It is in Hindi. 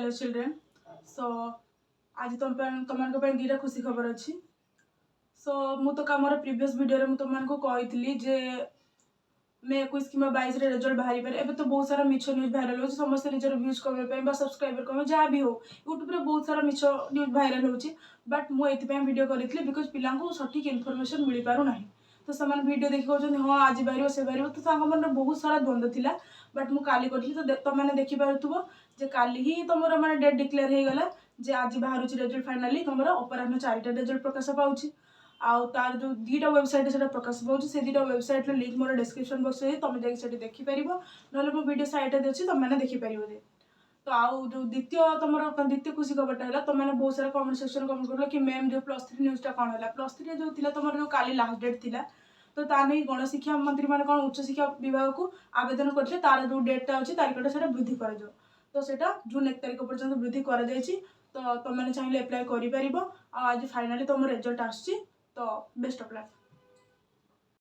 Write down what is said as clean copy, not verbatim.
Hello children. सो आज तुम दीटा खुशी खबर अच्छी। सो मुझे मोर प्रीवियस वीडियो में तुमको कही जे मे 21 कि 22 रिजल्ट बाहरी पारे। एबे तो बहुत सारा मिछ न्यूज भाइराल हो समस्त निजर व्यूज कम सब्सक्राइबर कम जहाँ भी हो यूट्यूब रे बहुत सारा मिछ न्यूज भाइराल हो बट मुझे वीडियो करी बिकज पिला सठिक इनफॉरमेशन मिल पार ना तो से वीडियो देखिए कहते हाँ आज बाहर से बाहर तो मन बहुत सारा द्वंद्व थिला बट मुझे काली करी तो तुमने देखिपुव जे काली ही तुम मैंने डेट डिक्लेयर हो गला जे आज बाहर रिजल्ट फाइनाली तुम अपराह 4टा रिजल्ट प्रकाश पाऊँ आउ तार जो दीटा वेबसाइट से प्रकाश पाऊँ से दीटा वेबसाइट लिंक मोर डिस्क्रिप्शन बॉक्स में तुम जाकि देखिपर ना मो वीडियो साइट अच्छी तुमने देखिपर तो आउ जो द्वितीय तुम द्वितीय खुशी खबरटा है तुमने बहुत सारा कमेंट सेक्शन कमेंट कर कि मैम जो +3 न्यूज़टा कौन है +3 जो थी तुम जो काली लास्ट डेट थी तो ता नहीं गणशिक्षा मंत्री मैंने कौन उच्च शिक्षा विभाग को आवेदन करते तार जो डेटा अच्छी तारीखटा से वृद्धि कर तो सेटा जून 1 तारीख पर्यटन वृद्धि कर तो तुमने चाहिए एप्लाय कर आज फाइनाली तुम रिजल्ट आसची तो बेस्ट ऑफ लक।